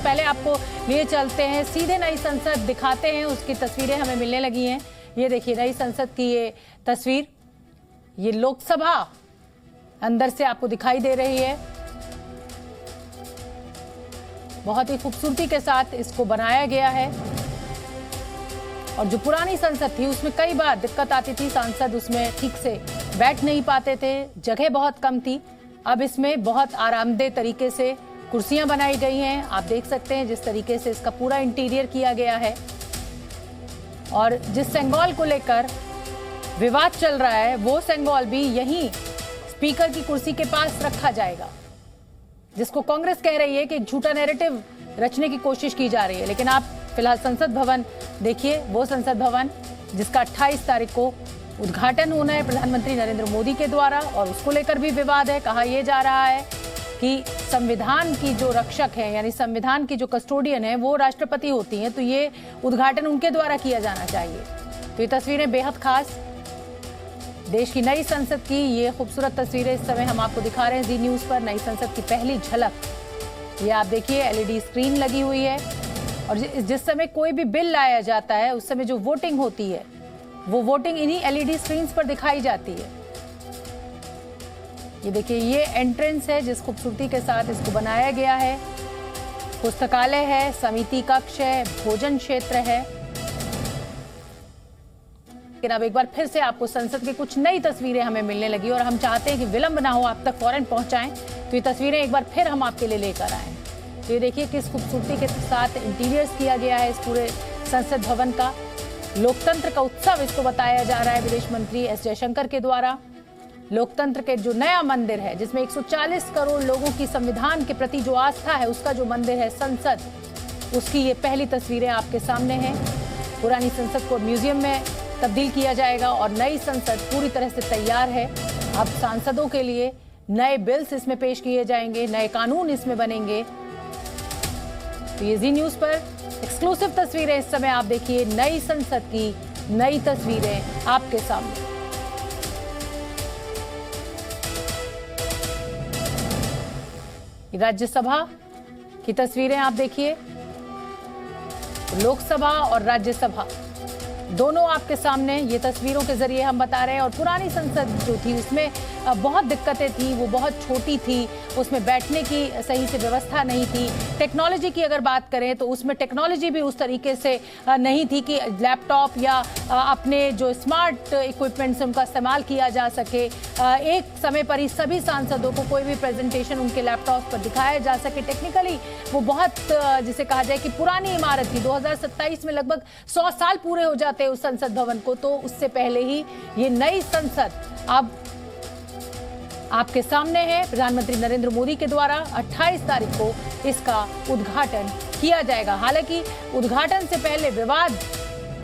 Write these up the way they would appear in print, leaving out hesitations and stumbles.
पहले आपको लिए चलते हैं सीधे नई संसद दिखाते हैं, उसकी तस्वीरें हमें मिलने लगी हैं। ये देखिए नई संसद की ये तस्वीर, ये लोकसभा अंदर से आपको दिखाई दे रही है। बहुत ही खूबसूरती के साथ इसको बनाया गया है। और जो पुरानी संसद थी उसमें कई बार दिक्कत आती थी, सांसद उसमें ठीक से बैठ नहीं पाते थे, जगह बहुत कम थी। अब इसमें बहुत आरामदेह तरीके से कुर्सियां बनाई गई हैं। आप देख सकते हैं जिस तरीके से इसका पूरा इंटीरियर किया गया है। और जिस सेंगोल को लेकर विवाद चल रहा है वो सेंगोल भी यहीं स्पीकर की कुर्सी के पास रखा जाएगा, जिसको कांग्रेस कह रही है कि एक झूठा नैरेटिव रचने की कोशिश की जा रही है। लेकिन आप फिलहाल संसद भवन देखिए, वो संसद भवन जिसका 28 तारीख को उद्घाटन होना है प्रधानमंत्री नरेंद्र मोदी के द्वारा, और उसको लेकर भी विवाद है। कहा यह जा रहा है कि संविधान की जो रक्षक है यानी संविधान की जो कस्टोडियन है वो राष्ट्रपति होती हैं, तो ये उद्घाटन उनके द्वारा किया जाना चाहिए। तो ये तस्वीरें बेहद खास देश की नई संसद की ये खूबसूरत तस्वीरें इस समय हम आपको दिखा रहे हैं जी न्यूज़ पर। नई संसद की पहली झलक ये आप देखिए, एलईडी स्क्रीन लगी हुई है। और जिस समय कोई भी बिल लाया जाता है उस समय जो वोटिंग होती है वो वोटिंग इन्हीं एलईडी स्क्रीन्स पर दिखाई जाती है। ये देखिए ये एंट्रेंस है जिस खूबसूरती के साथ इसको बनाया गया है। पुस्तकालय है, समिति कक्ष है, भोजन क्षेत्र है। लेकिन अब एक बार फिर से आपको संसद की कुछ नई तस्वीरें हमें मिलने लगी और हम चाहते हैं कि विलंब ना हो, आप तक फौरन पहुंचाएं। तो ये तस्वीरें एक बार फिर हम आपके लिए लेकर आए। तो ये देखिए किस खूबसूरती के साथ इंटीरियर्स किया गया है इस पूरे संसद भवन का। लोकतंत्र का उत्सव इसको बताया जा रहा है विदेश मंत्री एस जयशंकर के द्वारा। लोकतंत्र के जो नया मंदिर है जिसमें 140 करोड़ लोगों की संविधान के प्रति जो आस्था है उसका जो मंदिर है संसद, उसकी ये पहली तस्वीरें आपके सामने हैं। पुरानी संसद को म्यूजियम में तब्दील किया जाएगा और नई संसद पूरी तरह से तैयार है। अब सांसदों के लिए नए बिल्स इसमें पेश किए जाएंगे, नए कानून इसमें बनेंगे। तो ये जी न्यूज़ पर एक्सक्लूसिव तस्वीरें इस समय आप देखिए, नई संसद की नई तस्वीरें आपके सामने। राज्यसभा की तस्वीरें आप देखिए, लोकसभा और राज्यसभा दोनों आपके सामने ये तस्वीरों के जरिए हम बता रहे हैं। और पुरानी संसद जो थी उसमें बहुत दिक्कतें थी, वो बहुत छोटी थी, उसमें बैठने की सही से व्यवस्था नहीं थी। टेक्नोलॉजी की अगर बात करें तो उसमें टेक्नोलॉजी भी उस तरीके से नहीं थी कि लैपटॉप या अपने जो स्मार्ट इक्विपमेंट्स उनका इस्तेमाल किया जा सके। एक समय पर ही सभी सांसदों को कोई भी प्रेजेंटेशन उनके लैपटॉप पर दिखाया जा सके। टेक्निकली वो बहुत जिसे कहा जाए कि पुरानी इमारत थी। 2027 में लगभग 100 साल पूरे हो जाते हैं उस संसद भवन को, तो उससे पहले ही ये नई संसद अब आपके सामने है। प्रधानमंत्री नरेंद्र मोदी के द्वारा 28 तारीख को इसका उद्घाटन किया जाएगा। हालांकि उद्घाटन से पहले विवाद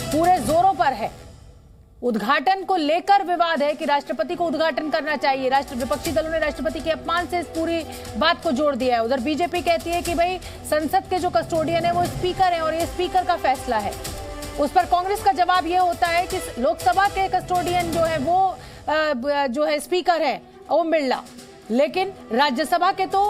पूरे जोरों पर है। उद्घाटन को लेकर विवाद है कि राष्ट्रपति को उद्घाटन करना चाहिए। विपक्षी दलों ने राष्ट्रपति के अपमान से इस पूरी बात को जोड़ दिया है। उधर बीजेपी कहती है कि भाई संसद के जो कस्टोडियन है वो स्पीकर है और ये स्पीकर का फैसला है। उस पर कांग्रेस का जवाब ये होता है कि लोकसभा के कस्टोडियन जो है वो जो है स्पीकर है ओम बिरला, लेकिन राज्यसभा के तो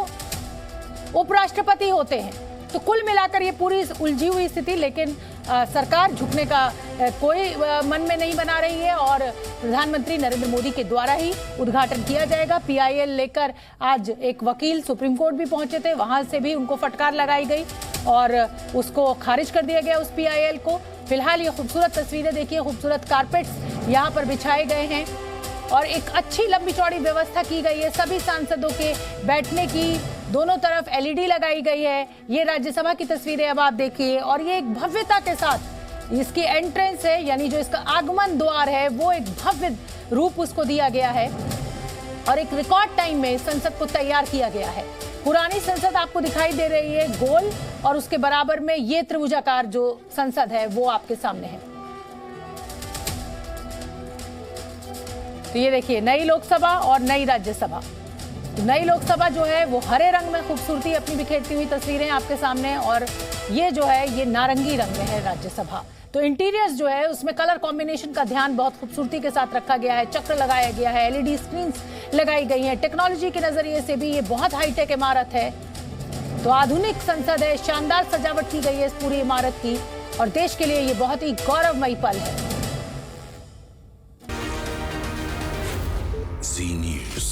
उपराष्ट्रपति होते हैं। तो कुल मिलाकर ये पूरी उलझी हुई स्थिति, लेकिन सरकार झुकने का कोई मन में नहीं बना रही है और प्रधानमंत्री नरेंद्र मोदी के द्वारा ही उद्घाटन किया जाएगा। पीआईएल लेकर आज एक वकील सुप्रीम कोर्ट भी पहुंचे थे, वहां से भी उनको फटकार लगाई गई और उसको खारिज कर दिया गया उस पीआईएल को। फिलहाल ये खूबसूरत तस्वीरें देखिए, खूबसूरत कारपेट्स यहाँ पर बिछाए गए हैं और एक अच्छी लंबी चौड़ी व्यवस्था की गई है सभी सांसदों के बैठने की। दोनों तरफ एलईडी लगाई गई है। ये राज्यसभा की तस्वीरें अब आप देखिए और ये एक भव्यता के साथ इसकी एंट्रेंस है, यानी जो इसका आगमन द्वार है वो एक भव्य रूप उसको दिया गया है और एक रिकॉर्ड टाइम में संसद को तैयार किया गया है। पुरानी संसद आपको दिखाई दे रही है गोल और उसके बराबर में ये त्रिभुजाकार जो संसद है वो आपके सामने है। तो ये देखिए नई लोकसभा और नई राज्यसभा। नई लोकसभा जो है वो हरे रंग में खूबसूरती अपनी बिखेरती हुई तस्वीरें आपके सामने और ये जो है ये नारंगी रंग में है राज्यसभा। तो इंटीरियर्स जो है उसमें कलर कॉम्बिनेशन का ध्यान बहुत खूबसूरती के साथ रखा गया है। चक्र लगाया गया है, एलईडी स्क्रीन्स लगाई गई हैं। टेक्नोलॉजी के नजरिए से भी ये बहुत हाईटेक इमारत है। तो आधुनिक संसद है, शानदार सजावट की गई है इस पूरी इमारत की और देश के लिए ये बहुत ही गौरवमयी पल है। Zee News.